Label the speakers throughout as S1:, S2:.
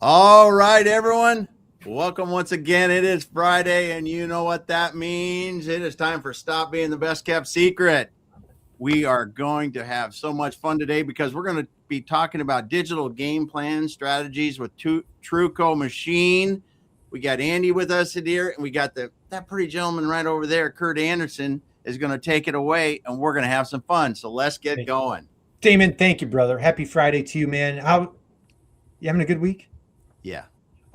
S1: All right, everyone. Welcome once again. It is Friday, and you know what that means. It is time for Stop Being the Best Kept Secret. We are going to have so much fun today because we're going to be talking about digital game plan strategies with Truco Machine. We got Andy with us here, and we got that pretty gentleman right over there, Kurt Anderson, is going to take it away, and we're going to have some fun. So let's get going.
S2: Damon, thank you, brother. Happy Friday to you, man. How you having a good week?
S1: Yeah.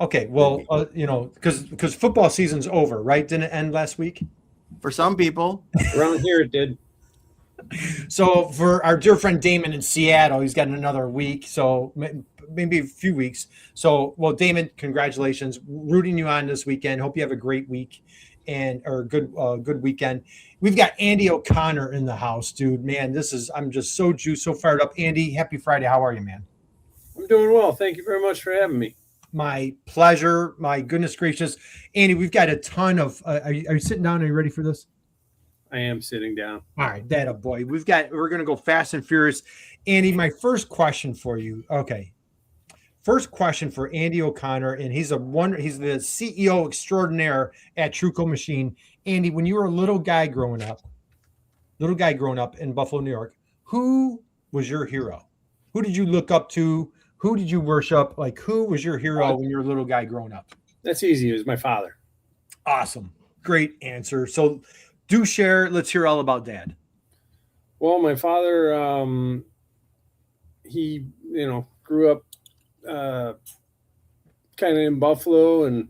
S2: Okay, well, because football season's over, right? Didn't it end last week?
S1: For some people,
S3: Around here it did.
S2: So for our dear friend Damon in Seattle, he's got another week, so maybe a few weeks. So, well, Damon, congratulations, rooting you on this weekend. Hope you have a great week or good weekend. We've got Andy O'Connor in the house, dude. Man, I'm just so juiced, so fired up. Andy, happy Friday. How are you, man?
S3: I'm doing well. Thank you very much for having me.
S2: My pleasure. My goodness gracious, Andy, we've got a ton of. Are you sitting down? Are you ready for this?
S3: I am sitting down.
S2: All right, that a boy. We're going to go fast and furious. Andy, my first question for you. Okay. First question for Andy O'Connor, and he's the CEO extraordinaire at Truco Machine. Andy, when you were a little guy growing up in Buffalo, New York, who was your hero? Who did you look up to? Who did you worship? Like, who was your hero when you were a little guy growing up?
S3: That's easy. It was my father.
S2: Awesome. Great answer. So do share. Let's hear all about Dad.
S3: Well, my father, he, grew up kind of in Buffalo, and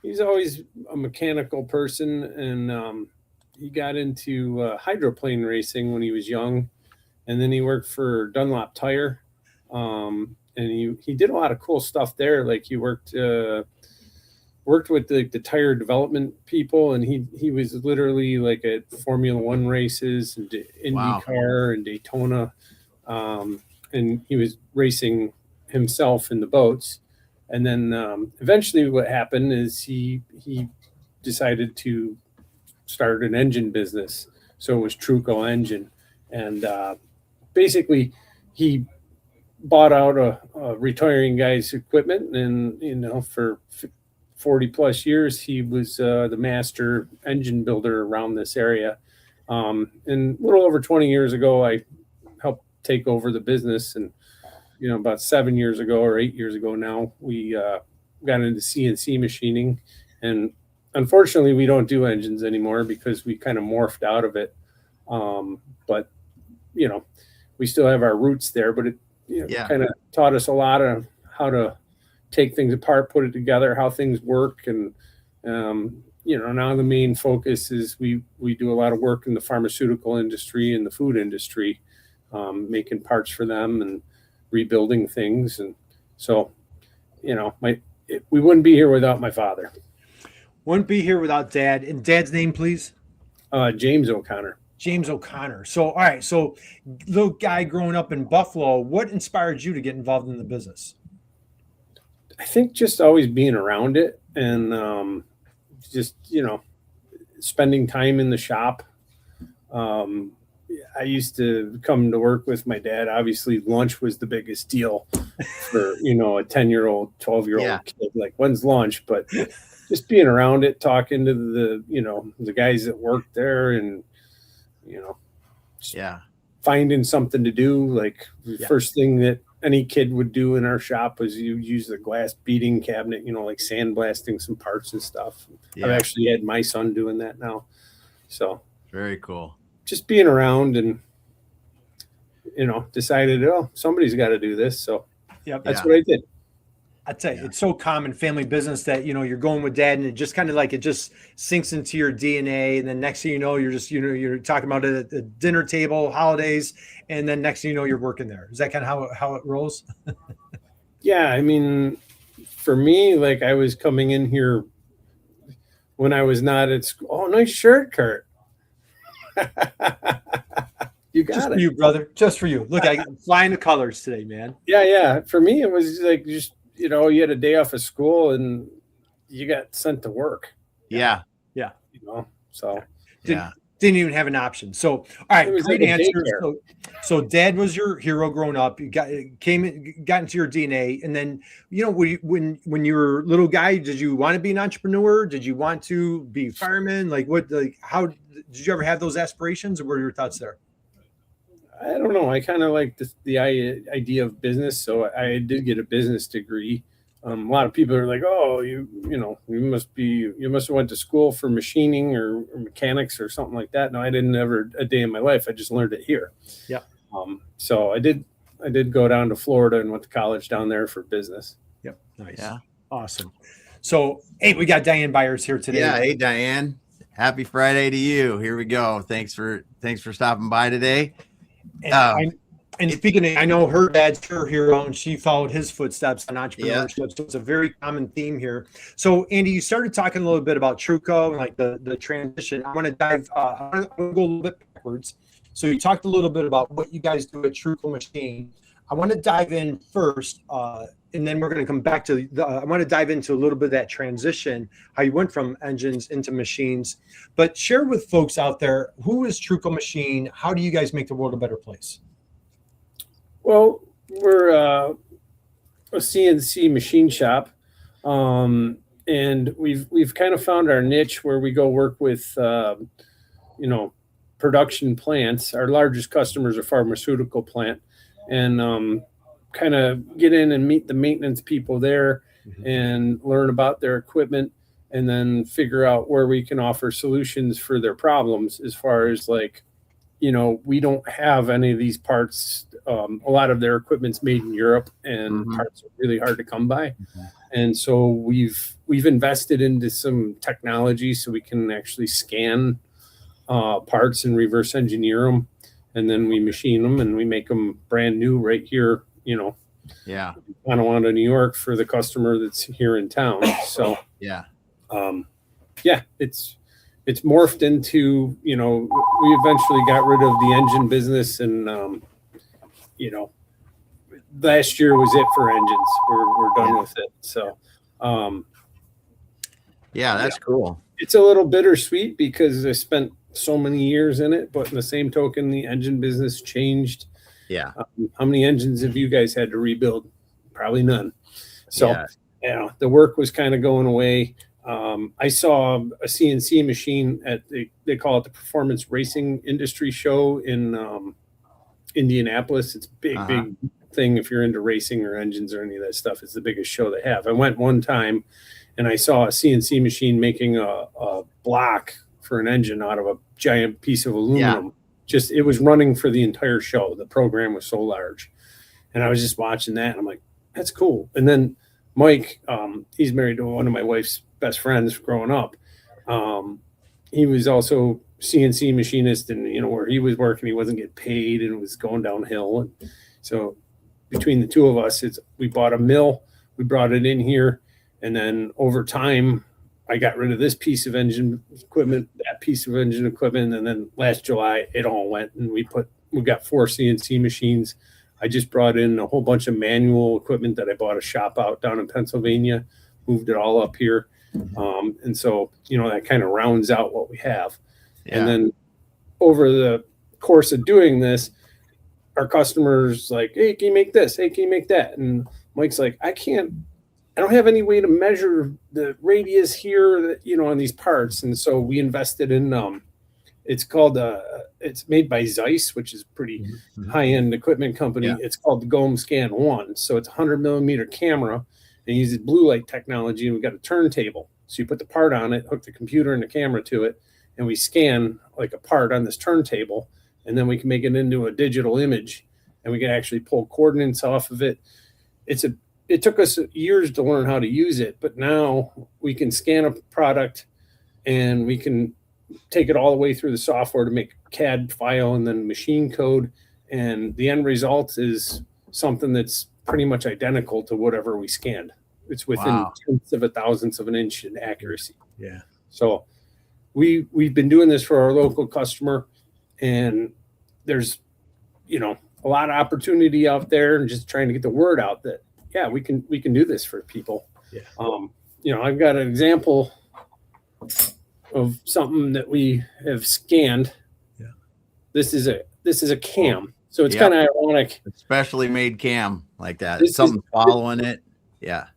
S3: he's always a mechanical person. And he got into hydroplane racing when he was young. And then he worked for Dunlop Tire. And he did a lot of cool stuff there. Like he worked with the tire development people, and he was literally like at Formula One races and IndyCar and Daytona, and he was racing himself in the boats. And then eventually, what happened is he decided to start an engine business. So it was Truco Engine, and basically he bought out a retiring guy's equipment, and for 40 plus years he was the master engine builder around this area. And a little over 20 years ago I helped take over the business, and about 7 years ago or 8 years ago now we got into CNC machining, and unfortunately we don't do engines anymore because we kind of morphed out of it. But we still have our roots there, but it kind of taught us a lot of how to take things apart, put it together, how things work. And, now the main focus is we do a lot of work in the pharmaceutical industry and the food industry, making parts for them and rebuilding things. And so, we wouldn't be here without my father.
S2: Wouldn't be here without Dad. And Dad's name, please?
S3: James O'Connor.
S2: James O'Connor. So, all right. So, little guy growing up in Buffalo, what inspired you to get involved in the business?
S3: I think just always being around it, and just, spending time in the shop. I used to come to work with my dad. Obviously, lunch was the biggest deal for, a 10-year-old, 12-year-old kid. Like, when's lunch? But just being around it, talking to the guys that work there, and finding something to do. Like the first thing that any kid would do in our shop was you use the glass beating cabinet, like sandblasting some parts and stuff. I've actually had my son doing that now. So
S1: very cool.
S3: Just being around and, decided, somebody's got to do this. So that's what I did.
S2: I tell you, it's so common family business that, you're going with Dad, and it just kind of like, it just sinks into your DNA. And then next thing you know, you're just, you're talking about it at the dinner table, holidays. And then next thing you know, you're working there. Is that kind of how it rolls?
S3: Yeah. I mean, for me, like I was coming in here when I was not at school. Oh, nice shirt, Kurt. You got
S2: just
S3: it.
S2: For you, brother. Just for you. Look, I'm flying the colors today, man.
S3: Yeah. For me, it was like just, you had a day off of school and you got sent to work.
S1: Yeah.
S3: So
S2: Did Didn't even have an option. So, all right,
S3: It was
S2: great
S3: like a
S2: answer.
S3: daycare.
S2: So dad was your hero growing up. You got into your DNA, and then when you were a little guy, did you want to be an entrepreneur? Did you want to be a fireman? Like how did you ever have those aspirations, or what are your thoughts there?
S3: I don't know. I kind of like the idea of business, so I did get a business degree. A lot of people are like, "Oh, you must have went to school for machining or mechanics or something like that." No, I didn't ever a day in my life. I just learned it here.
S2: Yeah.
S3: So I did go down to Florida and went to college down there for business.
S2: Yep. Nice.
S1: Yeah.
S2: Awesome. So, hey, we got Diane Byers here today.
S1: Yeah. Hey, Diane. Happy Friday to you. Here we go. Thanks for stopping by today.
S2: And speaking of, I know her dad's her hero, and she followed his footsteps on entrepreneurship.
S1: Yeah.
S2: So it's a very common theme here. So, Andy, you started talking a little bit about Truco and like the transition. I want to dive. I want to go a little bit backwards. So you talked a little bit about what you guys do at Truco Machine. I want to dive in first, and then we're going to come back to I want to dive into a little bit of that transition, how you went from engines into machines. But share with folks out there, who is Truco Machine? How do you guys make the world a better place?
S3: Well, we're a CNC machine shop, and we've kind of found our niche where we go work with production plants. Our largest customers are pharmaceutical plant, and kind of get in and meet the maintenance people there and learn about their equipment, and then figure out where we can offer solutions for their problems as far as like, we don't have any of these parts. A lot of their equipment's made in Europe, and parts are really hard to come by. And so we've invested into some technology so we can actually scan parts and reverse engineer them, and then we machine them and we make them brand new right here.
S1: Yeah.
S3: Tonawanda, New York, for the customer that's here in town. So
S1: Yeah.
S3: It's morphed into, we eventually got rid of the engine business, and last year was it for engines. We're done with it. So
S1: Yeah, that's cool.
S3: it's a little bittersweet because I spent so many years in it, but in the same token, the engine business changed.
S1: Yeah.
S3: How many engines have you guys had to rebuild? Probably none. So
S1: Yeah.
S3: the work was kind of going away. I saw a CNC machine at they call it the Performance Racing Industry Show in Indianapolis. It's a big thing if you're into racing or engines or any of that stuff. It's the biggest show they have. I went one time and I saw a CNC machine making a block for an engine out of a giant piece of aluminum. It was running for the entire show. The program was so large. And I was just watching that and I'm like, that's cool. And then Mike, he's married to one of my wife's best friends growing up. He was also CNC machinist, and where he was working, he wasn't getting paid and it was going downhill. And so between the two of us, we bought a mill, we brought it in here, and then over time I got rid of this piece of engine equipment, that piece of engine equipment, and then last July it all went, and we got 4 CNC machines. I just brought in a whole bunch of manual equipment that I bought a shop out down in Pennsylvania, moved it all up here. And so, that kind of rounds out what we have.
S1: Yeah.
S3: And then over the course of doing this, our customers like, hey, can you make this? Hey, can you make that? And Mike's like, I don't have any way to measure the radius here, on these parts. And so we invested in, it's called, it's made by Zeiss, which is a pretty high-end equipment company.
S1: Yeah.
S3: It's called the Goem Scan 1. So it's a 100-millimeter camera and uses blue light technology. And we've got a turntable. So you put the part on it, hook the computer and the camera to it, and we scan like a part on this turntable. And then we can make it into a digital image, and we can actually pull coordinates off of it. It took us years to learn how to use it, but now we can scan a product and we can take it all the way through the software to make CAD file and then machine code. And the end result is something that's pretty much identical to whatever we scanned. It's within tenths of a thousandth of an inch in accuracy.
S2: Yeah.
S3: So we've been doing this for our local customer, and there's, a lot of opportunity out there, and just trying to get the word out that, we can do this for people.
S2: Yeah.
S3: I've got an example of something that we have scanned.
S2: Yeah.
S3: This is a cam. So it's
S1: Yep.
S3: kind of ironic.
S1: Specially made cam like that.
S3: This
S1: Something following it. Yeah.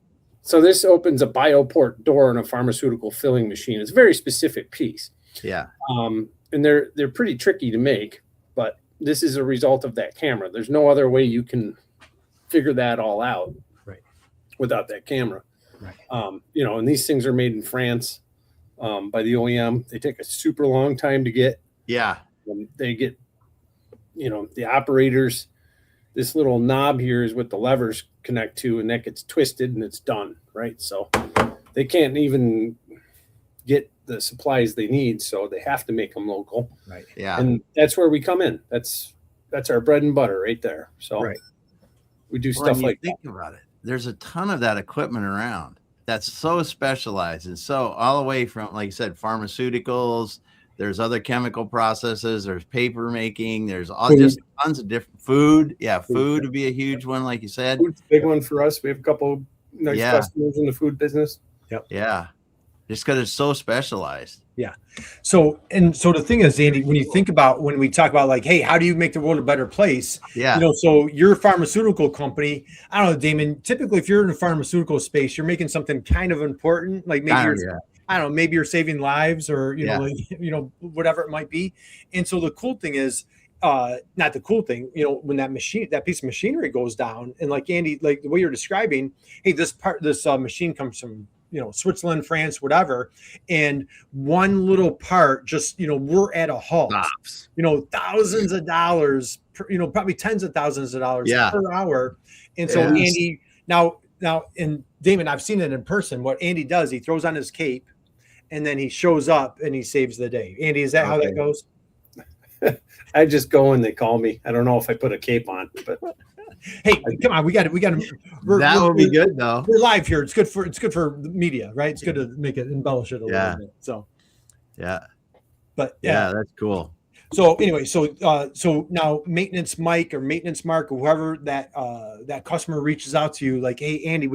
S3: So this opens a bioport door in a pharmaceutical filling machine. It's a very specific piece.
S1: Yeah.
S3: And they're pretty tricky to make, but this is a result of that camera. There's no other way you can figure that all out without that camera.
S2: Right.
S3: And these things are made in France by the OEM. They take a super long time to get.
S1: Yeah.
S3: They get, the operators, this little knob here is what the levers connect to, and that gets twisted and it's done, right? So they can't even get the supplies they need, so they have to make them local.
S2: Right.
S1: Yeah.
S3: And that's where we come in. That's our bread and butter right there. So we do stuff like that.
S1: Think about it. There's a ton of that equipment around that's so specialized and so all the way from, like you said, pharmaceuticals. There's other chemical processes. There's paper making. There's just tons of different food. Yeah, food would be a huge one, like you said.
S3: Food's a big one for us. We have a couple nice customers in the food business.
S2: Yep.
S1: Yeah. Just because it's so specialized.
S2: Yeah. So the thing is, Andy, when we talk about like, hey, how do you make the world a better place?
S1: Yeah.
S2: So you're a pharmaceutical company. I don't know, Damon, typically if you're in the pharmaceutical space, you're making something kind of important, like maybe I don't know, maybe you're saving lives or, whatever it might be. And so the cool thing is, not the cool thing, when that piece of machinery goes down, and like Andy, like the way you're describing, hey, this machine comes from, Switzerland, France, whatever. And one little part, just, we're at a halt, thousands of dollars, probably tens of thousands of dollars per hour. And so Andy, now, and Damon, I've seen it in person. What Andy does, he throws on his cape and then he shows up and he saves the day. Andy, is that how that goes?
S3: I just go and they call me. I don't know if I put a cape on, but
S2: hey, come on, we got to.
S1: That would be good though.
S2: We're live here. It's good for the media, right? It's good to make it embellish it a little bit. So, but
S1: that's cool.
S2: So anyway, so now maintenance Mike or maintenance Mark or whoever that customer reaches out to you, like, hey Andy,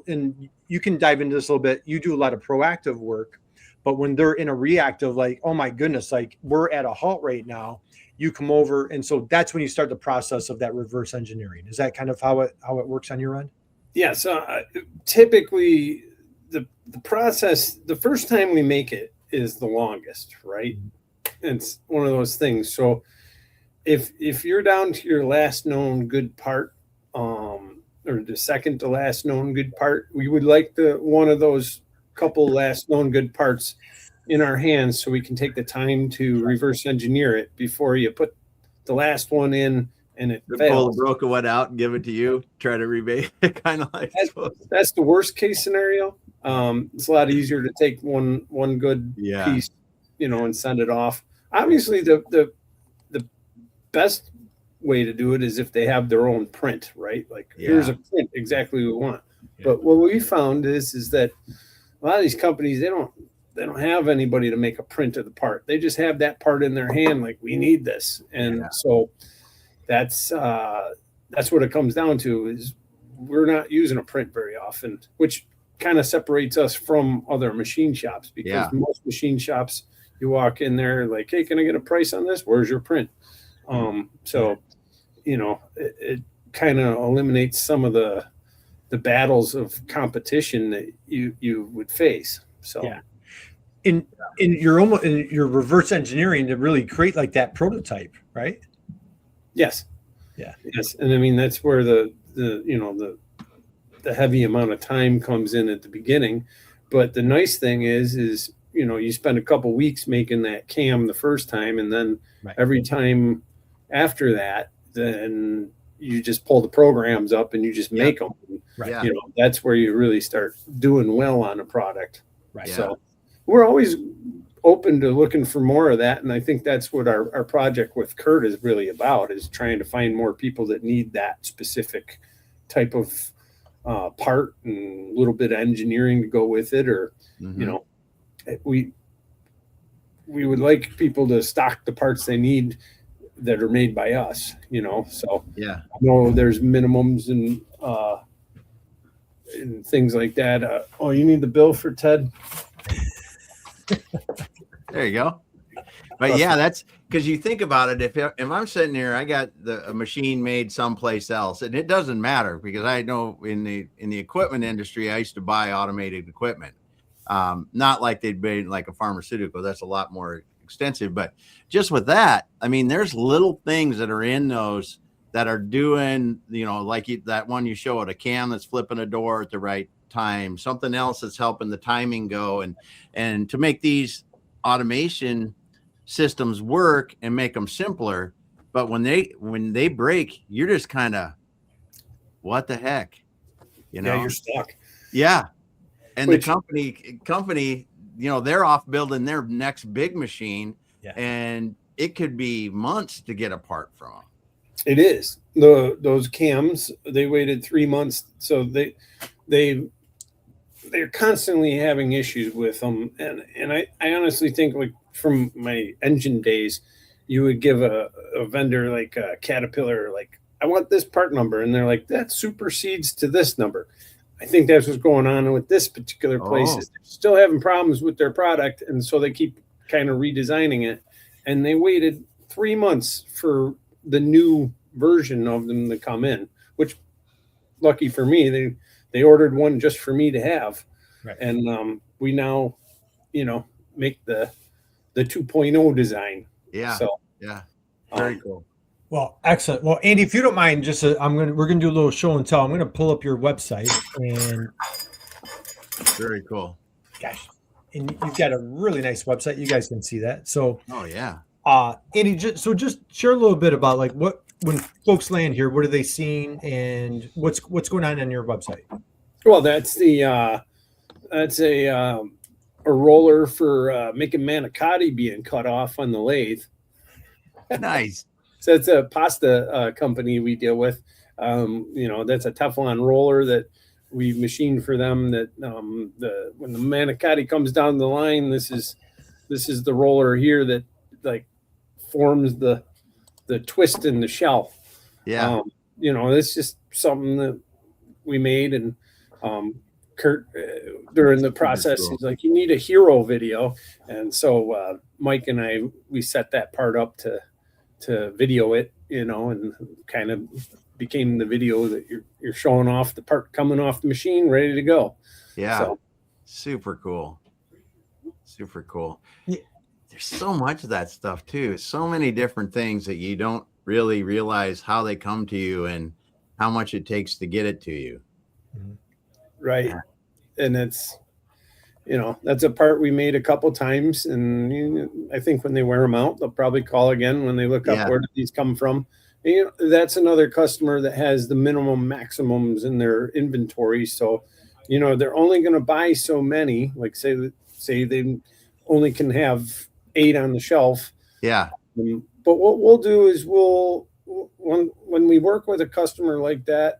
S2: and you can dive into this a little bit. You do a lot of proactive work, but when they're in a reactive, like, oh my goodness, like we're at a halt right now, you come over, and so that's when you start the process of that reverse engineering. Is that kind of how it works on your end?
S3: Yeah. So typically the process, the first time we make it is the longest, right? It's one of those things. So if you're down to your last known good part, or the second to last known good part, we would like one of those couple last known good parts in our hands so we can take the time to reverse engineer it before you put the last one in and it fails.
S1: Pull the broken one out and give it to you, try to rebate it, kind of like
S3: that's the worst case scenario. It's a lot easier to take one good piece, and send it off. Obviously, the best way to do it is if they have their own print, right? Like here's a print exactly what we want. Yeah. But what we found is that a lot of these companies, they don't have anybody to make a print of the part. They just have that part in their hand, like we need this, and so that's what it comes down to. Is we're not using a print very often, which kind of separates us from other machine shops, because most machine shops, you walk in there like, hey, can I get a price on this? Where's your print? So, it kind of eliminates some of the battles of competition that you would face. So,
S2: in your reverse engineering to really create like that prototype, right?
S3: Yes.
S2: Yeah.
S3: Yes. And I mean, that's where the heavy amount of time comes in at the beginning. But the nice thing is you spend a couple weeks making that cam the first time, and then every time after that, then you just pull the programs up and you just make them.
S2: Right.
S3: That's where you really start doing well on a product.
S2: Right.
S3: So we're always open to looking for more of that. And I think that's what our project with Kurt is really about, is trying to find more people that need that specific type of part and a little bit of engineering to go with it. Or, we would like people to stock the parts they need that are made by us, so I know there's minimums and things like that. You need the bill for Ted?
S1: There you go. But yeah, that's because you think about it. If I'm sitting here, I got a machine made someplace else, and it doesn't matter because I know in the equipment industry, I used to buy automated equipment. Not like they'd be like a pharmaceutical. That's a lot more extensive. But just with that, I mean, there's little things that are in those that are doing, like that one you show at a cam that's flipping a door at the right time, something else that's helping the timing go, and to make these automation systems work and make them simpler. But when they break, you're just kind of, what the heck,
S3: Yeah, you're stuck.
S1: Yeah. And the company, they're off building their next big machine, and it could be months to get a part from them.
S3: It is. Those cams, they waited 3 months, so they're constantly having issues with them. And I honestly think, like, from my engine days, you would give a vendor like a Caterpillar, like, I want this part number, and they're like, that supersedes to this number. I think that's what's going on with this particular place. Is they're still having problems with their product, and so they keep kind of redesigning it. And they waited 3 months for the new version of them to come in, which, lucky for me, they ordered one just for me to have.
S2: Right.
S3: And we now, make the 2.0 design.
S1: Yeah.
S3: So
S1: yeah, very cool.
S2: Well, excellent. Well, Andy, if you don't mind, we're gonna do a little show and tell. I'm gonna pull up your website, and
S1: very cool.
S2: Gosh, and you've got a really nice website. You guys can see that. So,
S1: oh yeah.
S2: Andy, just share a little bit about, like, when folks land here, what are they seeing, and what's going on your website?
S3: Well, that's a roller for making manicotti being cut off on the lathe.
S1: Nice.
S3: So it's a pasta company we deal with. That's a Teflon roller that we machine for them. That when the manicotti comes down the line, this is the roller here that, like, forms the twist in the shell.
S1: Yeah.
S3: It's just something that we made, and Kurt, during the process, he's like, you need a hero video. And so Mike and I, we set that part up to video it, and kind of became the video that you're showing off the part coming off the machine, ready to go.
S1: Yeah.
S3: So,
S1: super cool. Super cool.
S2: Yeah.
S1: There's so much of that stuff too. So many different things that you don't really realize how they come to you and how much it takes to get it to you.
S3: Right. Yeah. And it's, that's a part we made a couple times. And I think when they wear them out, they'll probably call again when they look up where did these come from. And, that's another customer that has the minimum maximums in their inventory. So, they're only going to buy so many, like say they only can have 8 on the shelf.
S1: Yeah.
S3: But what we'll do is when we work with a customer like that,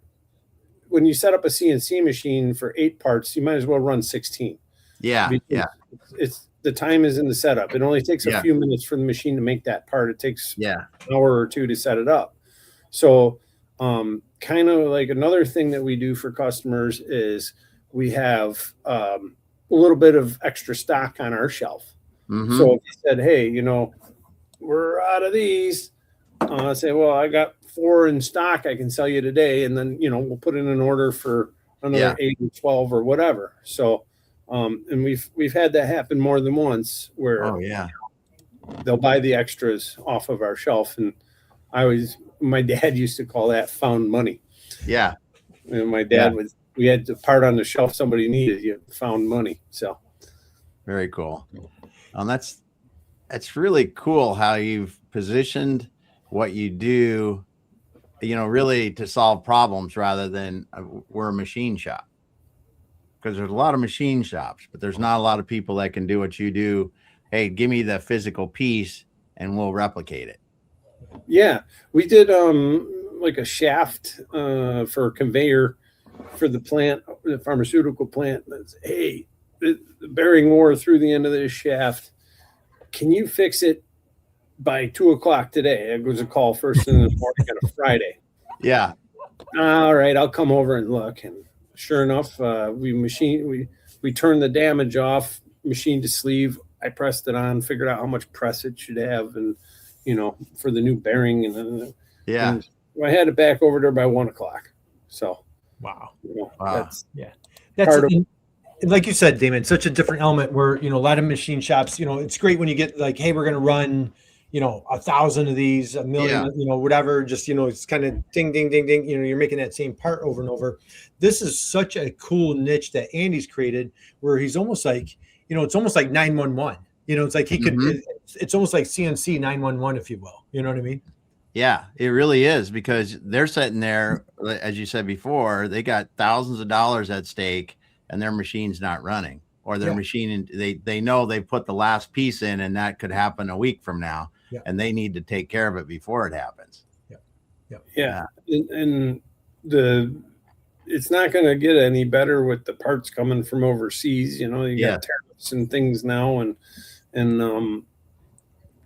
S3: when you set up a CNC machine for 8 parts, you might as well run 16.
S1: Yeah. Yeah.
S3: It's the time is in the setup. It only takes a few minutes for the machine to make that part. It takes an hour or 2 to set it up. So, kind of like another thing that we do for customers is we have a little bit of extra stock on our shelf. Mm-hmm. So if you said, hey, we're out of these, say, well, I got 4 in stock I can sell you today, and then we'll put in an order for another 8 or 12 or whatever. So and we've had that happen more than once where they'll buy the extras off of our shelf. And my dad used to call that found money.
S1: Yeah.
S3: And my dad we had the part on the shelf somebody needed, you found money. So
S1: very cool. That's really cool how you've positioned what you do, really to solve problems rather than we're a machine shop. Because there's a lot of machine shops, but there's not a lot of people that can do what you do. Hey, give me the physical piece and we'll replicate it.
S3: Yeah, we did like a shaft for a conveyor for the plant, the pharmaceutical plant. That's, hey, the bearing wore through the end of this shaft. Can you fix it by 2:00 today? It was a call first thing in the morning on a Friday.
S1: Yeah.
S3: All right, I'll come over and look. And sure enough, we turned the damage off, machine to sleeve, I pressed it on, figured out how much press it should have, and for the new bearing, and I had it back over there by 1 o'clock. So
S2: wow,
S3: that's
S2: that's like you said, Damon, such a different element where, a lot of machine shops, it's great when you get like, hey, we're going to run, 1,000 of these, 1,000,000, whatever, just, it's kind of ding, ding, ding, ding, you're making that same part over and over. This is such a cool niche that Andy's created where he's almost like, it's almost like 911, it's like he could, it's almost like CNC 911, if you will, you know what I mean?
S1: Yeah, it really is, because they're sitting there, as you said before, they got thousands of dollars at stake and their machine's not running, or their machine, they know they put the last piece in and that could happen a week from now, and they need to take care of it before it happens.
S3: And it's not going to get any better with the parts coming from overseas. You got tariffs and things now, and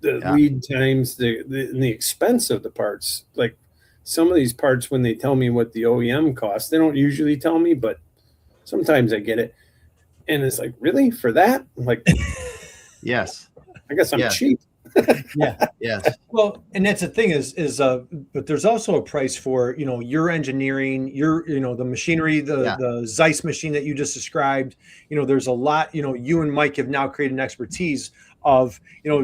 S3: the lead times, the expense of the parts. Like some of these parts, when they tell me what the OEM costs, they don't usually tell me, but sometimes I get it, and it's like, really, for that? I'm like,
S1: yes,
S3: I guess I'm cheap.
S1: Yes.
S2: Well, and that's the thing but there's also a price for, your engineering, the machinery, the Zeiss machine that you just described. There's a lot, you and Mike have now created an expertise of,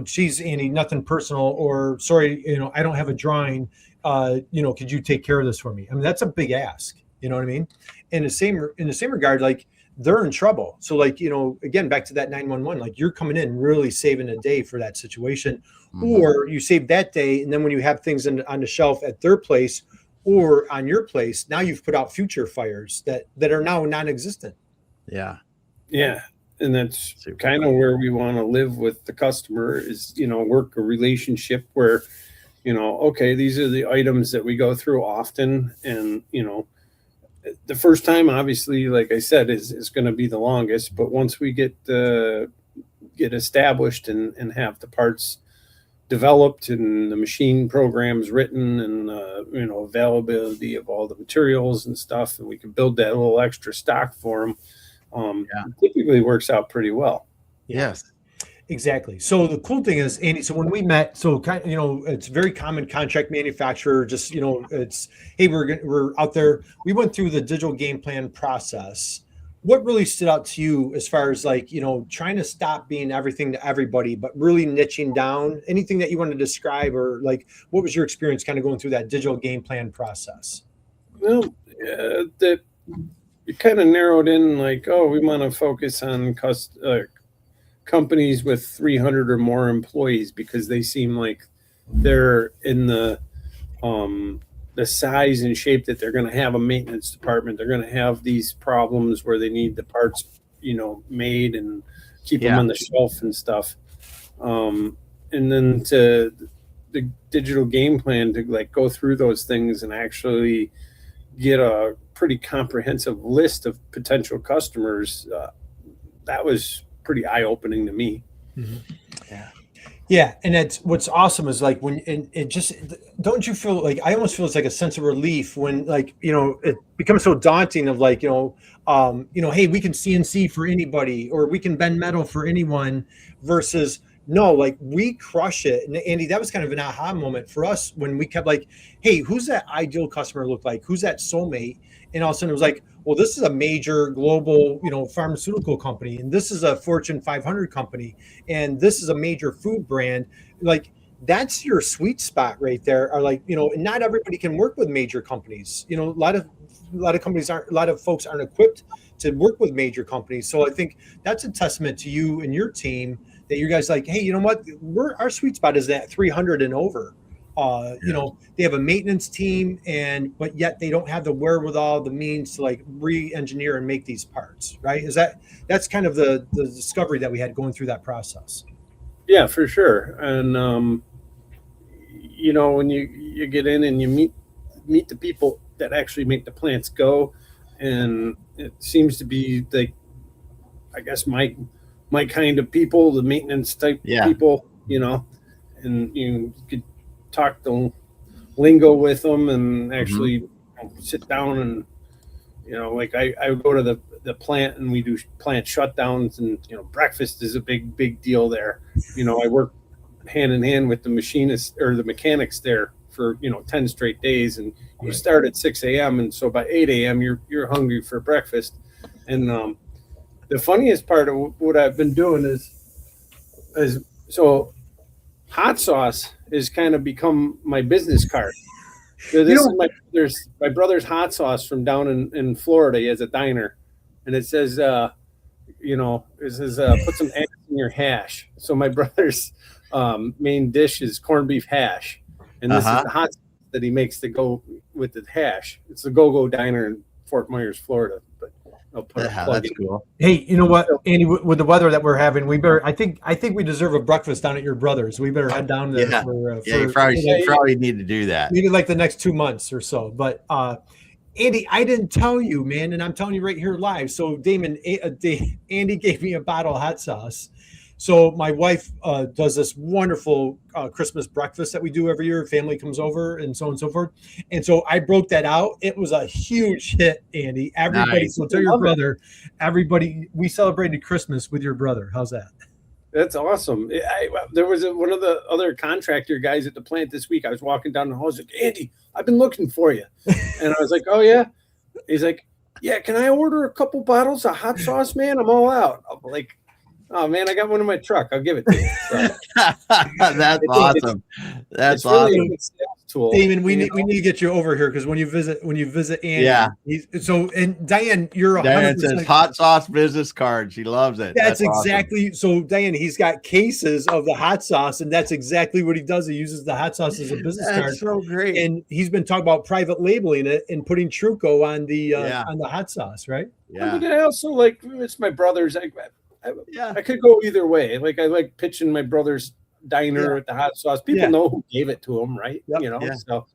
S2: geez, Andy, nothing personal, or sorry, I don't have a drawing. Could you take care of this for me? I mean, that's a big ask. You know what I mean? In the same regard, like, they're in trouble. So like, again, back to that 911, like, you're coming in really saving a day for that situation, or you save that day. And then when you have things on the shelf at their place or on your place, now you've put out future fires that are now non-existent.
S1: Yeah.
S3: Yeah. And that's kind of where we want to live with the customer is, work a relationship where, okay, these are the items that we go through often. And, the first time, obviously, like I said, is going to be the longest. But once we get established and have the parts developed and the machine programs written and availability of all the materials and stuff, and we can build that little extra stock for them, typically works out pretty well.
S1: Yes.
S2: Exactly. So the cool thing is, Andy, so when we met, it's very common contract manufacturer, just, it's, hey, we're out there. We went through the digital game plan process. What really stood out to you as far as like, trying to stop being everything to everybody, but really niching down? Anything that you want to describe, or like, what was your experience kind of going through that digital game plan process?
S3: Well, that you kind of narrowed in like, oh, we want to focus on companies with 300 or more employees, because they seem like they're in the size and shape that they're going to have a maintenance department. They're going to have these problems where they need the parts, made and keep them on the shelf and stuff. And then to the digital game plan to like go through those things and actually get a pretty comprehensive list of potential customers. That was pretty eye-opening to me.
S2: Yeah, and that's what's awesome is like when it just, don't you feel like, I almost feel it's like a sense of relief when like it becomes so daunting of like hey, we can CNC for anybody, or we can bend metal for anyone, versus no, like, we crush it. And Andy, that was kind of an aha moment for us when we kept like, hey, who's that ideal customer look like? Who's that soulmate? And all of a sudden it was like, well, this is a major global, pharmaceutical company, and this is a Fortune 500 company, and this is a major food brand. Like, that's your sweet spot right there. Are like, and not everybody can work with major companies. A lot of companies aren't, a lot of folks aren't equipped to work with major companies. So I think that's a testament to you and your team that you guys like, hey, you know what? Our sweet spot is that 300 and over. They have a maintenance team, but yet they don't have the wherewithal, the means to like re-engineer and make these parts, right? That's kind of the discovery that we had going through that process.
S3: Yeah, for sure. And when you get in and you meet the people that actually make the plants go, and it seems to be like, I guess my kind of people, the maintenance type people, and you could talk the lingo with them and actually sit down and Like I go to the plant and we do plant shutdowns, and breakfast is a big deal there. I work hand in hand with the machinists or the mechanics there for 10 straight days, and you start at 6 a.m. and so by 8 a.m. you're hungry for breakfast. And the funniest part of what I've been doing is so hot sauce has kind of become my business card. So this is my brother's hot sauce from down in Florida. He has a diner, and it says, put some eggs in your hash. So my brother's main dish is corned beef hash, and this is the hot sauce that he makes to go with the hash. It's the Go-Go Diner in Fort Myers, Florida. But I'll put
S1: that's cool.
S2: Hey, you know what, Andy? With the weather that we're having, we better. I think we deserve a breakfast down at your brother's. We better head down there.
S1: You probably need to do that.
S2: Maybe like the next 2 months or so. But Andy, I didn't tell you, man, and I'm telling you right here live. So Damon, Andy gave me a bottle of hot sauce. So my wife does this wonderful Christmas breakfast that we do every year. Family comes over and so on and so forth. And so I broke that out. It was a huge hit, Andy. Everybody, nice. So tell your brother, everybody, we celebrated Christmas with your brother. How's that?
S3: That's awesome. There was one of the other contractor guys at the plant this week. I was walking down the hall. I was like, Andy, I've been looking for you. And I was like, oh, yeah? He's like, yeah, can I order a couple bottles of hot sauce, man? I'm all out. I'm like, oh, man, I got one in my truck. I'll give it to you. So,
S1: that's awesome. That's awesome. Really a good
S2: sales tool. Damon, we need to get you over here because when you visit Andy,
S1: yeah.
S2: And Diane, you're 100%.
S1: Diane says hot sauce business card. She loves it.
S2: That's exactly awesome. So Diane, he's got cases of the hot sauce, and that's exactly what he does. He uses the hot sauce as a business card.
S1: That's so great.
S2: And he's been talking about private labeling it and putting Truco on the hot sauce, right?
S3: Yeah. I also it's my brother's. I could go either way. I like pitching my brother's diner with the hot sauce. People know who gave it to him, right?
S2: Yep.
S3: So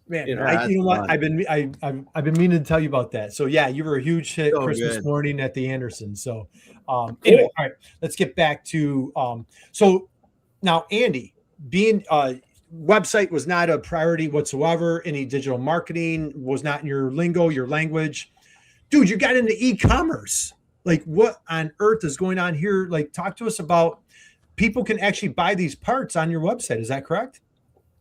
S2: man, you know what? I've been meaning to tell you about that. So yeah, you were a huge hit Christmas morning at the Anderson. So anyway, all right, let's get back to so now Andy, being website was not a priority whatsoever. Any digital marketing was not in your lingo, your language. Dude, you got into e-commerce. What on earth is going on here? Talk to us about people can actually buy these parts on your website. Is that correct?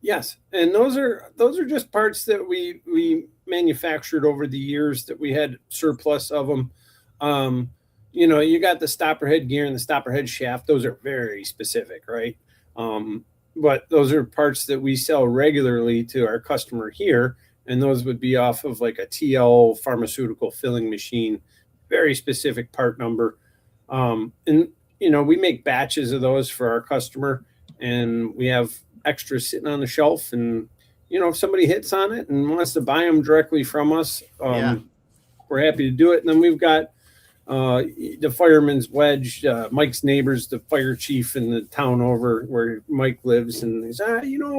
S3: Yes. And those are just parts that we manufactured over the years that we had surplus of them. You got the stopper head gear and the stopper head shaft. Those are very specific, right? But those are parts that we sell regularly to our customer here. And those would be off of a TL pharmaceutical filling machine. Very specific part number. And we make batches of those for our customer, and we have extras sitting on the shelf. And, if somebody hits on it and wants to buy them directly from us, we're happy to do it. And then we've got the fireman's wedge, Mike's neighbors, the fire chief in the town over where Mike lives. And he's,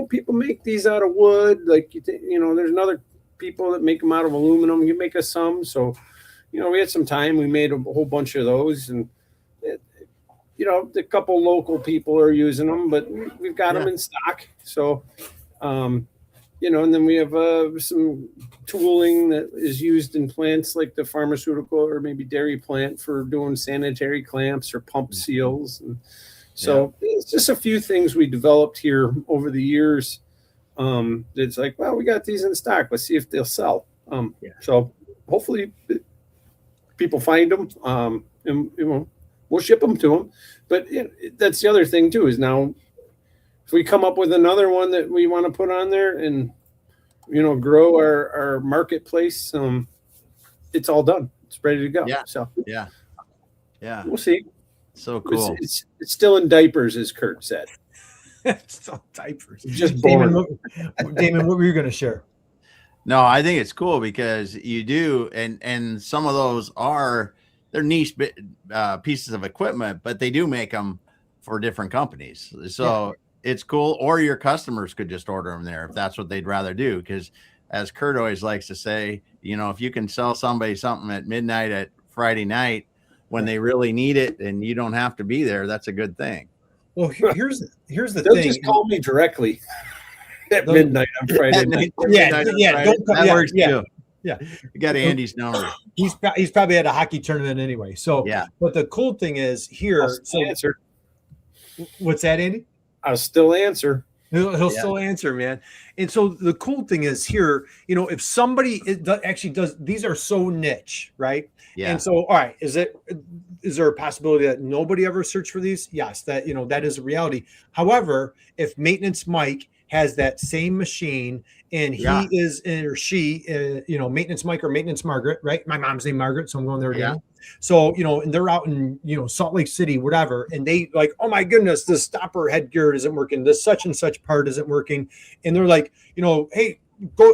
S3: people make these out of wood. There's another people that make them out of aluminum. You make us some. So, we had some time. We made a whole bunch of those, and a couple local people are using them, but we've got them in stock. So, and then we have some tooling that is used in plants like the pharmaceutical or maybe dairy plant for doing sanitary clamps or pump seals. And so it's just a few things we developed here over the years. It's we got these in stock. Let's see if they'll sell. So hopefully people find them, and we'll ship them to them. But that's the other thing too, is now if we come up with another one that we want to put on there and grow our marketplace, it's all done. It's ready to go. So we'll see.
S1: So cool.
S3: It's still in diapers, as Kurt said.
S2: Still diapers.
S3: Just
S2: Damon, what were you going to share?
S1: No, I think it's cool because you do, and some of those they're niche pieces of equipment, but they do make them for different companies. So it's cool. Or your customers could just order them there if that's what they'd rather do. Because as Kurt always likes to say, if you can sell somebody something at midnight at Friday night when they really need it and you don't have to be there, that's a good thing.
S2: Well, here's the
S3: They'll
S2: thing.
S3: Just call me directly. At midnight on Friday night.
S2: That works too. Yeah.
S1: You got Andy's number.
S2: He's probably at a hockey tournament anyway. So,
S1: Yeah.
S2: but the cool thing is here. So,
S3: answer.
S2: What's that, Andy?
S3: I'll still answer.
S2: He'll still answer, man. And so the cool thing is here, if somebody actually does, these are so niche, right?
S1: Yeah.
S2: And so, all right, is there a possibility that nobody ever searched for these? Yes, that is a reality. However, if Maintenance Mike has that same machine and he is or she, Maintenance Mike or Maintenance Margaret, right? My mom's name Margaret, so I'm going there again. Yeah. So, and they're out in, Salt Lake City, whatever. And they like, oh my goodness, this stopper headgear isn't working. This such and such part isn't working. And they're like, hey,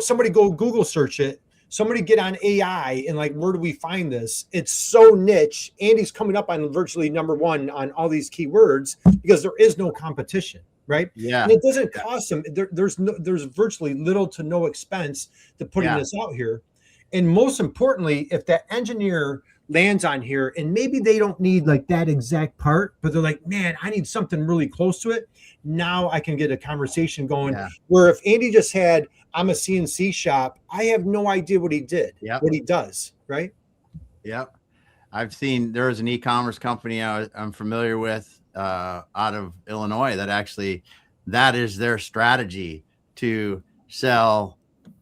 S2: somebody go Google search it. Somebody get on AI and like, where do we find this? It's so niche. Andy's coming up on virtually number one on all these keywords because there is no competition. Right.
S1: Yeah.
S2: And it doesn't cost them. There's virtually little to no expense to putting this out here. And most importantly, if that engineer lands on here and maybe they don't need like that exact part, but they're like, man, I need something really close to it. Now I can get a conversation going where if Andy just had, I'm a CNC shop, I have no idea what he did, what he does. Right.
S1: Yep. I've seen there is an e-commerce company I'm familiar with out of Illinois that is their strategy to sell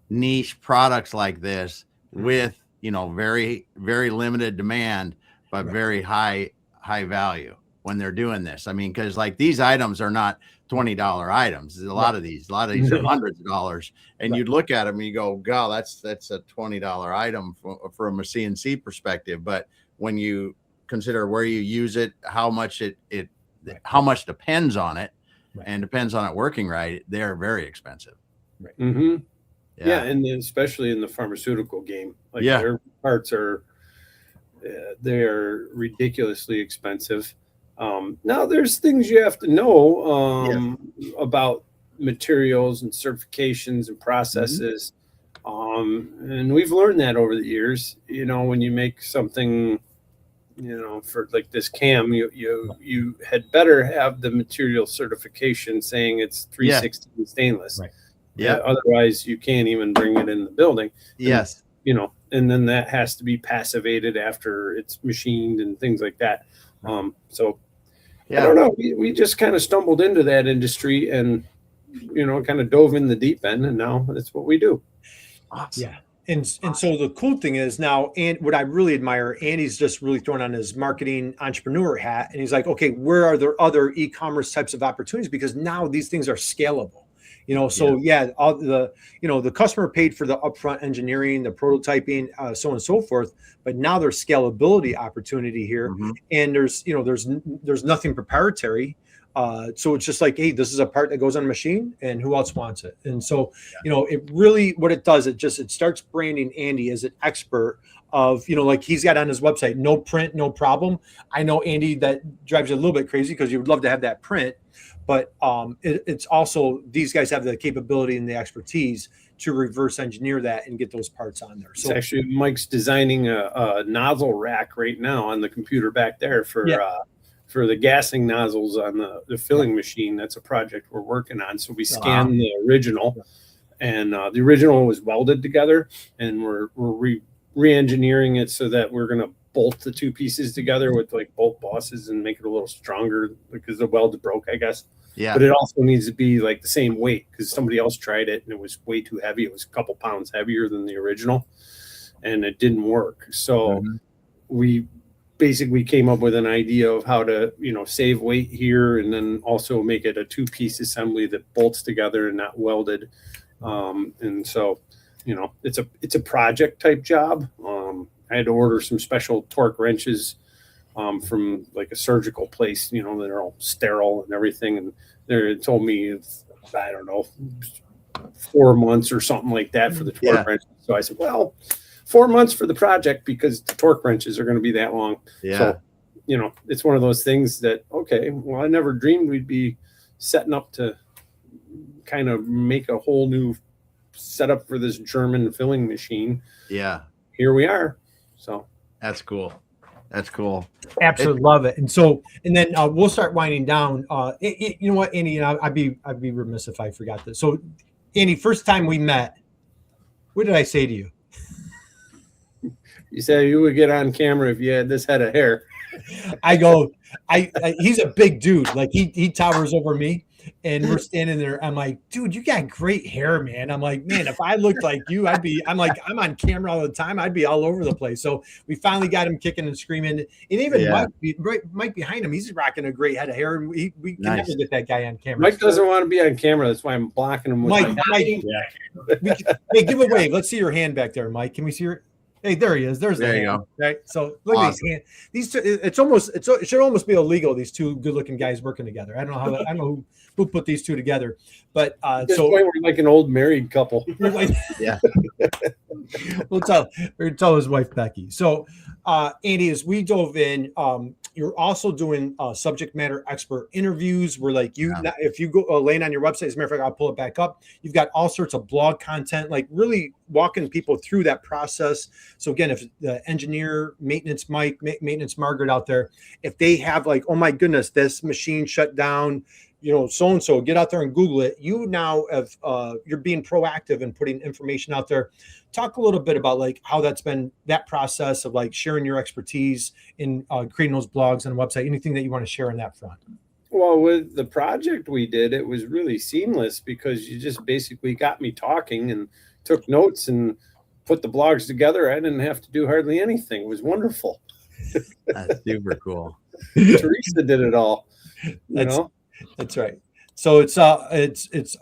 S1: niche products like this with, very, very limited demand, but very high value when they're doing this. I mean, because like these items are not $20 items. A lot of these are hundreds of dollars. And you'd look at them and you go, God, that's a $20 item from a CNC perspective. But when you consider where you use it, how much how much depends on it and depends on it working right, they're very expensive.
S2: Right.
S3: Mm-hmm. Yeah, and especially in the pharmaceutical game, like their parts they're ridiculously expensive. Now there's things you have to know about materials and certifications and processes. And we've learned that over the years, when you make something, for like this cam, you had better have the material certification saying it's 316 stainless. Right. Yeah. Otherwise you can't even bring it in the building.
S1: Yes.
S3: And then that has to be passivated after it's machined and things like that. So I don't know. We just kind of stumbled into that industry and, kind of dove in the deep end, and now that's what we do.
S2: Awesome. Yeah. And so the cool thing is now, and what I really admire, Andy's just really throwing on his marketing entrepreneur hat. And he's like, okay, where are there other e-commerce types of opportunities? Because now these things are scalable. All the customer paid for the upfront engineering, the prototyping, so on and so forth. But now there's scalability opportunity here, and there's nothing proprietary. So it's just like, hey, this is a part that goes on a machine, and who else wants it? And so, it really, what it does, it starts branding Andy as an expert of, like he's got on his website, no print, no problem. I know, Andy, that drives you a little bit crazy because you would love to have that print. But it's also, these guys have the capability and the expertise to reverse engineer that and get those parts on there. So
S3: it's actually, Mike's designing a nozzle rack right now on the computer back there for the gassing nozzles on the filling machine. That's a project we're working on. So we scanned the original, and the original was welded together, and we're re-engineering it so that we're going to bolt the two pieces together with like bolt bosses and make it a little stronger because the weld broke, I guess. Yeah. But it also needs to be like the same weight because somebody else tried it and it was way too heavy. It was a couple pounds heavier than the original, and it didn't work. So we basically came up with an idea of how to, save weight here and then also make it a two-piece assembly that bolts together and not welded. And so, it's a project type job. I had to order some special torque wrenches from like a surgical place, they're all sterile and everything. And they told me, I don't know, 4 months or something like that for the torque wrench. So I said, well, 4 months for the project because the torque wrenches are going to be that long. Yeah. So, it's one of those things that, okay, well, I never dreamed we'd be setting up to kind of make a whole new setup for this German filling machine. Yeah. Here we are. So
S1: that's cool. That's cool.
S2: Absolutely love it. And so, and then we'll start winding down. You know what, Andy? I'd be remiss if I forgot this. So, Andy, first time we met, what did I say to you?
S3: You said you would get on camera if you had this head of hair.
S2: I go, he's a big dude. Like he towers over me, and we're standing there. I'm like, dude, you got great hair, man. I'm like, man, if I looked like you, I'm on camera all the time. I'd be all over the place. So we finally got him kicking and screaming. And even Mike behind him, he's rocking a great head of hair. And we can never get that guy on camera.
S3: Mike doesn't want to be on camera. That's why I'm blocking him.
S2: Mike, hey, give a wave. Let's see your hand back there, Mike. Can we see your? Hey, there he is. There you go. Right. So look at these hands. These two. It should almost be illegal. These two good-looking guys working together. I don't know who put these two together, but
S3: at this point, we're like an old married couple.
S2: Yeah. We'll tell his wife Becky. So, Andy, as we dove in, you're also doing subject matter expert interviews. Where if you go Lane on your website, as a matter of fact, I'll pull it back up. You've got all sorts of blog content, like really walking people through that process. So again, if the engineer, maintenance Mike, maintenance Margaret out there, if they have like, oh my goodness, this machine shut down, so-and-so, get out there and Google it. You now have, you're being proactive and putting information out there. Talk a little bit about like how that's been, that process of like sharing your expertise in creating those blogs and a website, anything that you want to share on that front.
S3: Well, with the project we did, it was really seamless because you just basically got me talking and took notes and put the blogs together. I didn't have to do hardly anything. It was wonderful.
S1: That's super cool.
S3: Teresa did it all.
S2: That's right. So it's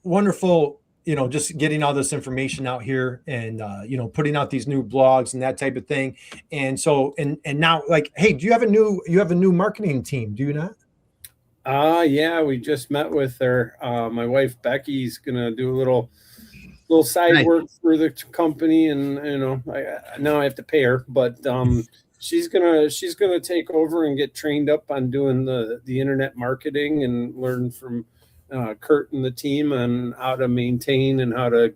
S2: wonderful, just getting all this information out here and putting out these new blogs and that type of thing. And so and now, like, hey, do you have a new marketing team? Do you not?
S3: Yeah, we just met with her. My wife Becky's gonna do a little side work for the company, and now I have to pay her, but she's gonna take over and get trained up on doing the internet marketing and learn from Kurt and the team on how to maintain and how to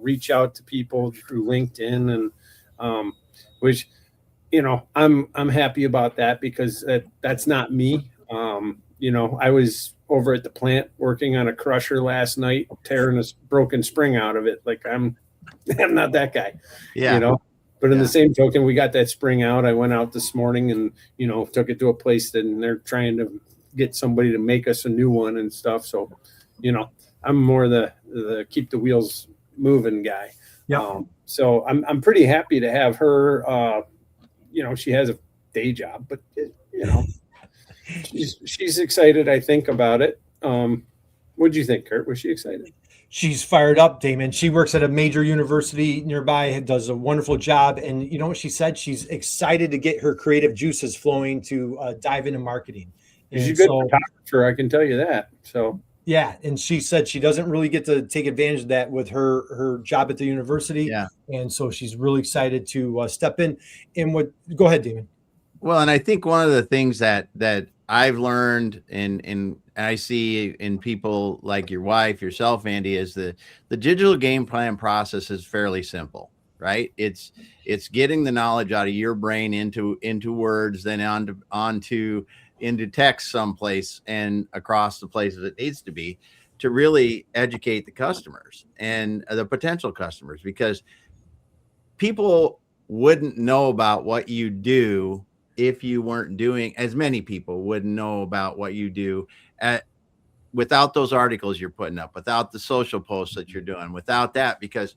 S3: reach out to people through LinkedIn, and which I'm happy about that because that's not me. I was over at the plant working on a crusher last night, tearing a broken spring out of it. Like I'm not that guy.
S1: Yeah.
S3: But in the same token, we got that spring out. I went out this morning and, took it to a place that they're trying to get somebody to make us a new one and stuff. So, I'm more the keep the wheels moving guy.
S2: Yeah.
S3: So I'm pretty happy to have her. She has a day job, but she's excited, I think, about it. What'd you think, Kurt? Was she excited?
S2: She's fired up, Damon. She works at a major university nearby, does a wonderful job. And you know what she said? She's excited to get her creative juices flowing to dive into marketing.
S3: She's a good photographer, I can tell you that. So
S2: yeah, and she said she doesn't really get to take advantage of that with her job at the university.
S1: Yeah,
S2: and so she's really excited to step in. And go ahead, Damon.
S1: Well, and I think one of the things that I've learned and I see in people like your wife, yourself, Andy, is the digital game plan process is fairly simple, right? It's getting the knowledge out of your brain into words, then into text someplace and across the places it needs to be to really educate the customers and the potential customers, because people wouldn't know about what you do if you weren't doing, as many people wouldn't know about what you do without those articles you're putting up, without the social posts that you're doing, without that, because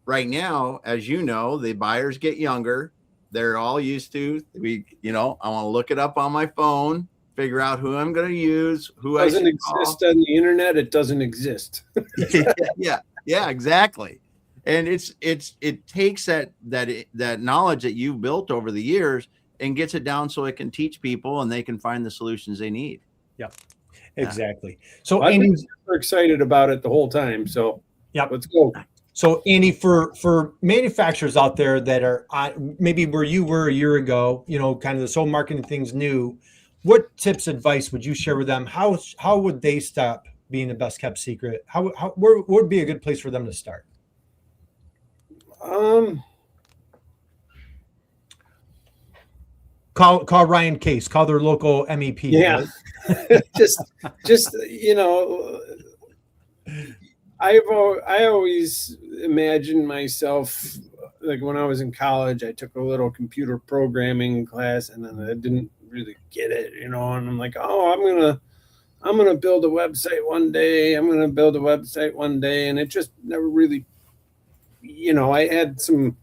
S1: right now, as you know, the buyers get younger. They're all used to, I want to look it up on my phone, figure out who I'm going to use, who
S3: doesn't exist on the internet. It doesn't exist.
S1: Yeah, exactly. And it takes that knowledge that you've built over the years and gets it down so it can teach people and they can find the solutions they need.
S2: Yeah, exactly. So
S3: I've been super excited about it the whole time. So
S2: yeah,
S3: let's go.
S2: So Andy, for manufacturers out there that are maybe where you were a year ago, kind of this whole marketing thing's new, what tips, advice would you share with them? How would they stop being the best kept secret? Where would be a good place for them to start? Call Ryan Case, call their local MEP.
S3: Yeah. Right? just I always imagine myself like when I was in college, I took a little computer programming class, and then I didn't really get it, and I'm like, oh, I'm gonna build a website one day. I'm gonna build a website one day, and it just never really, I had some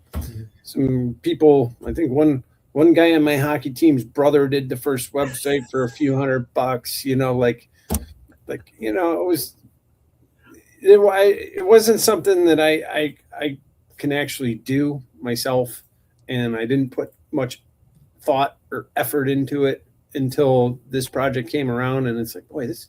S3: people. I think one guy on my hockey team's brother did the first website for a few $100. It wasn't something that I can actually do myself, and I didn't put much thought or effort into it until this project came around, and it's like, boy, this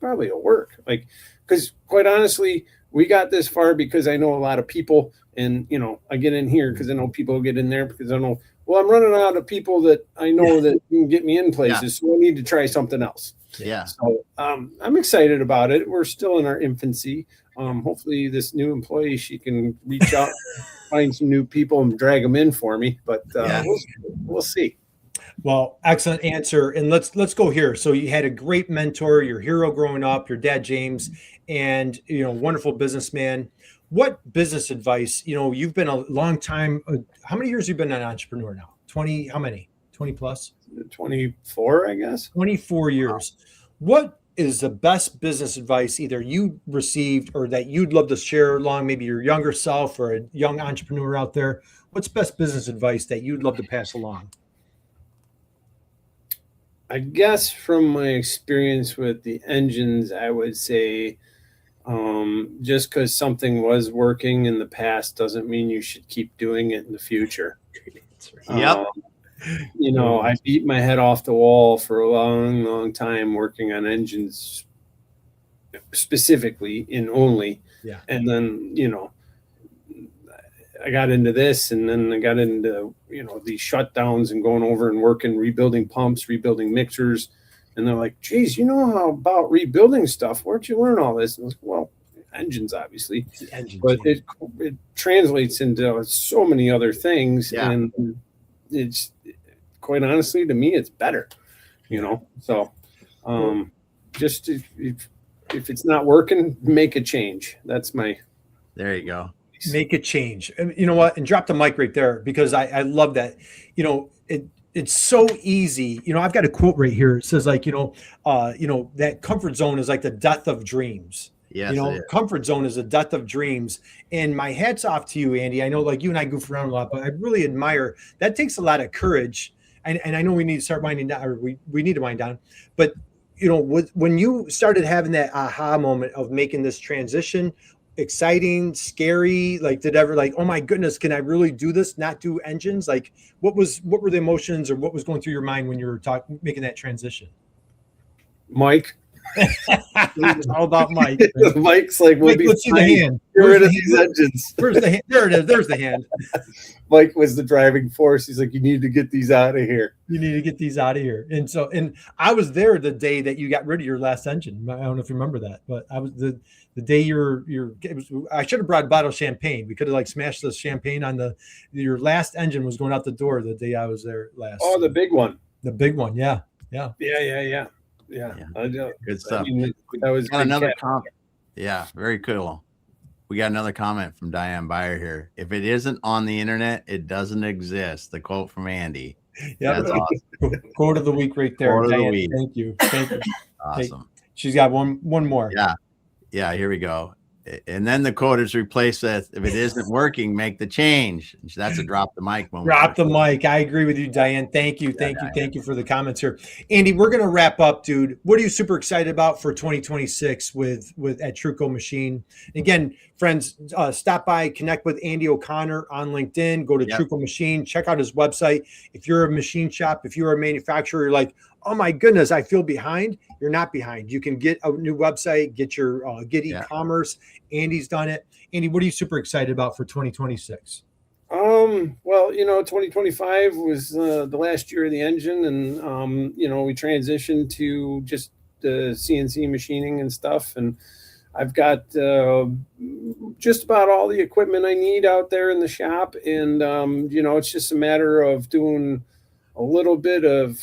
S3: probably will work. Like, because quite honestly, we got this far because I know a lot of people, and I get in here because I know people get in there because I know, well, I'm running out of people that I know that can get me in places, so I need to try something else.
S1: Yeah.
S3: So I'm excited about it. We're still in our infancy. Hopefully this new employee, she can reach out, find some new people and drag them in for me, but we'll see.
S2: Well, excellent answer. And let's go here. So you had a great mentor, your hero growing up, your dad, James, and, wonderful businessman. What business advice, you've been a long time. How many years have you been an entrepreneur now? 20, how many? 20 plus?
S3: 24, I guess.
S2: 24 years. Wow. What is the best business advice either you received or that you'd love to share along, maybe your younger self or a young entrepreneur out there? What's best business advice that you'd love to pass along?
S3: I guess from my experience with the engines, I would say just because something was working in the past doesn't mean you should keep doing it in the future.
S1: Yep.
S3: I beat my head off the wall for a long, long time working on engines specifically in only.
S2: Yeah.
S3: And then, I got into this, and then I got into, these shutdowns and going over and working, rebuilding pumps, rebuilding mixers. And they're like, geez, how about rebuilding stuff? Where'd you learn all this? And I was like, well, engines, obviously. But it translates into so many other things. Yeah. And it's quite honestly, to me, it's better, So just if it's not working, make a change. That's my.
S1: There you go.
S2: Make a change. And you know what? And drop the mic right there, because I love that. It's so easy. I've got a quote right here. It says that comfort zone is like the death of dreams.
S1: Yes,
S2: comfort zone is the death of dreams. And my hat's off to you, Andy. I know you and I goof around a lot, but I really admire that. Takes a lot of courage. And I know we need to start winding down, or we need to wind down. But when you started having that aha moment of making this transition, exciting, scary, oh my goodness, can I really do this? Not do engines? Like what were the emotions, or what was going through your mind when you were making that transition?
S3: Mike.
S2: It's all about Mike.
S3: Mike's like,
S2: let's see the hand.
S3: Get rid of these engines.
S2: Where's the hand? There it is. There's the hand.
S3: Mike was the driving force. He's like, you need to get these out of here.
S2: You need to get these out of here. And I was there the day that you got rid of your last engine. I don't know if you remember that, but I was the day I should have brought a bottle of champagne. We could have smashed the champagne on your last engine was going out the door the day I was there last.
S3: Oh, the big one.
S2: The big one. Yeah.
S3: Yeah.
S1: Good stuff.
S3: That was
S1: another comment. Yeah, very cool. We got another comment from Diane Byer here. If it isn't on the internet, it doesn't exist. The quote from Andy.
S2: Yeah, that's awesome. Quote of the week right there.
S1: Quote of
S2: Diane,
S1: the week.
S2: Thank you.
S1: Awesome.
S2: She's got one more.
S1: Yeah. Here we go. And then the quote is replaced with, if it isn't working, make the change. That's a drop the mic moment.
S2: Drop the mic. I agree with you, Diane. Thank you. Thank you for the comments here. Andy, we're going to wrap up, dude. What are you super excited about for 2026 with at Truco Machine? Again, friends, stop by, connect with Andy O'Connor on LinkedIn, go to Truco Machine, check out his website. If you're a machine shop, if you're a manufacturer, you're like, oh my goodness, I feel behind. You're not behind. You can get a new website, get eCommerce. Andy's done it. Andy, what are you super excited about for 2026?
S3: Well, 2025 was the last year of the engine, and we transitioned to just CNC machining and stuff, and I've got just about all the equipment I need out there in the shop, and it's just a matter of doing a little bit of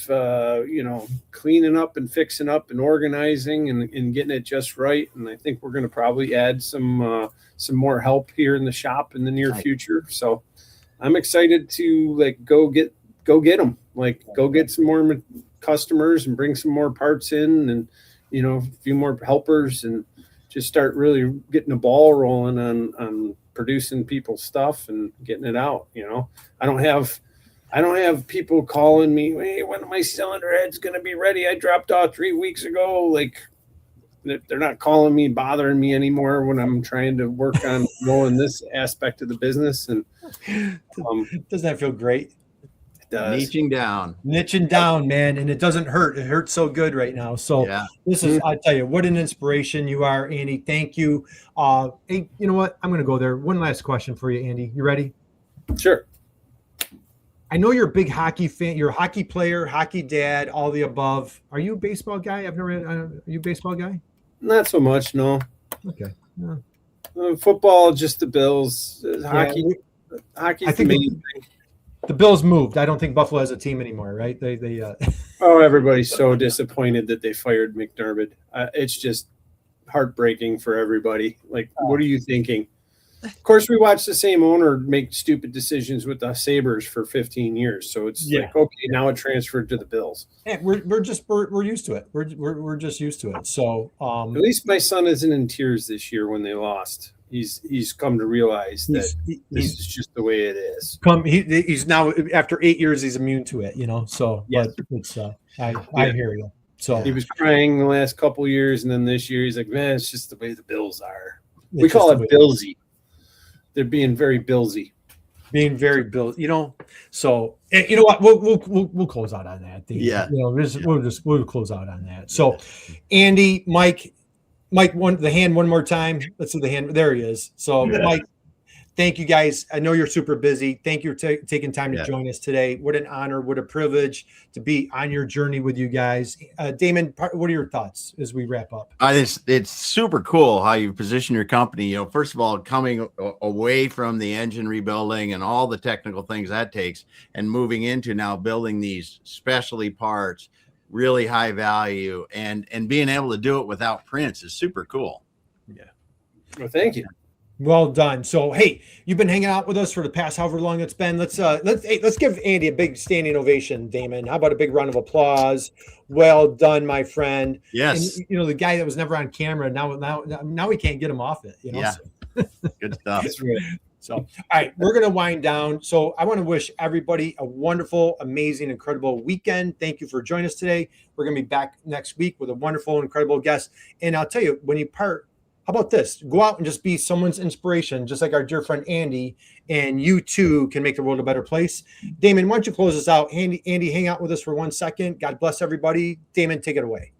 S3: cleaning up and fixing up and organizing and getting it just right. And I think we're going to probably add some more help here in the shop in the near future. So I'm excited to like go get them, like go get some more customers and bring some more parts in, and a few more helpers, and just start really getting the ball rolling on producing people's stuff and getting it out. I don't have people calling me, hey, when are my cylinder heads going to be ready? I dropped off 3 weeks ago. Like, they're not calling me, bothering me anymore when I'm trying to work on growing this aspect of the business. And
S2: doesn't that feel great?
S3: It does.
S2: Niching down, man, and it doesn't hurt. It hurts so good right now. So this is, I tell you, what an inspiration you are, Andy. Thank you. Hey, you know what? I'm going to go there. One last question for you, Andy. You ready?
S3: Sure.
S2: I know you're a big hockey fan. You're a hockey player, hockey dad, all the above. Are you a baseball guy? Are you a baseball guy?
S3: Not so much, no.
S2: Okay. No.
S3: Football, just the Bills. Hockey, hockey's the main thing.
S2: The Bills moved. I don't think Buffalo has a team anymore, right? They
S3: Oh, everybody's so disappointed that they fired McDermott. It's just heartbreaking for everybody. Like, what are you thinking? Of course, we watched the same owner make stupid decisions with the Sabres for 15 years. So it's like, okay, now it transferred to the Bills.
S2: Yeah, we're used to it. We're just used to it. So
S3: at least my son isn't in tears this year when they lost. He's come to realize that this is just the way it is.
S2: He's now, after 8 years, he's immune to it. So but it's I hear you. So
S3: he was crying the last couple of years, and then this year he's like, man, it's just the way the Bills are. We call it Billsy. They're being very Billsy.
S2: Being very Bill, So you know what? We'll close out on that. We'll close out on that. So, Andy, Mike, the hand one more time. Let's see the hand. There he is. So, Mike, thank you guys. I know you're super busy. Thank you for taking time to join us today. What an honor, what a privilege to be on your journey with you guys. Damon, what are your thoughts as we wrap up?
S1: It's super cool how you position your company. First of all, coming away from the engine rebuilding and all the technical things that takes, and moving into now building these specialty parts, really high value, and being able to do it without prints is super cool.
S3: Yeah. Well, thank you.
S2: Well done. So, hey, you've been hanging out with us for the past however long it's been. Let's give Andy a big standing ovation, Damon. How about a big round of applause? Well done, my friend.
S1: Yes.
S2: And, the guy that was never on camera, now we can't get him off it.
S1: Yeah. Good stuff.
S2: So, all right, we're going to wind down. So I want to wish everybody a wonderful, amazing, incredible weekend. Thank you for joining us today. We're going to be back next week with a wonderful, incredible guest. And I'll tell you, when you part, how about this? Go out and just be someone's inspiration, just like our dear friend Andy, and you too can make the world a better place. Damon, why don't you close us out? Andy, hang out with us for 1 second. God bless everybody. Damon, take it away.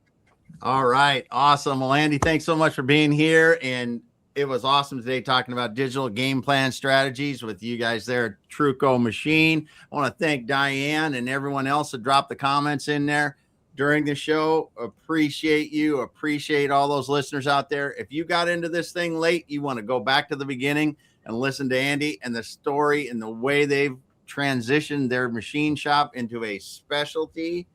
S1: All right. Awesome. Well, Andy, thanks so much for being here. And it was awesome today talking about digital game plan strategies with you guys there at Truco Machine. I want to thank Diane and everyone else that dropped the comments in there during the show. Appreciate you. Appreciate all those listeners out there. If you got into this thing late, you want to go back to the beginning and listen to Andy and the story and the way they've transitioned their machine shop into a specialty,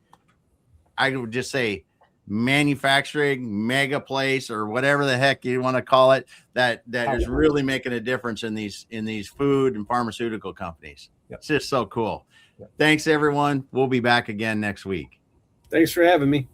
S1: I would just say manufacturing mega place, or whatever the heck you want to call it, that is really making a difference in these food and pharmaceutical companies. It's just so cool. Thanks, everyone. We'll be back again next week.
S3: Thanks for having me.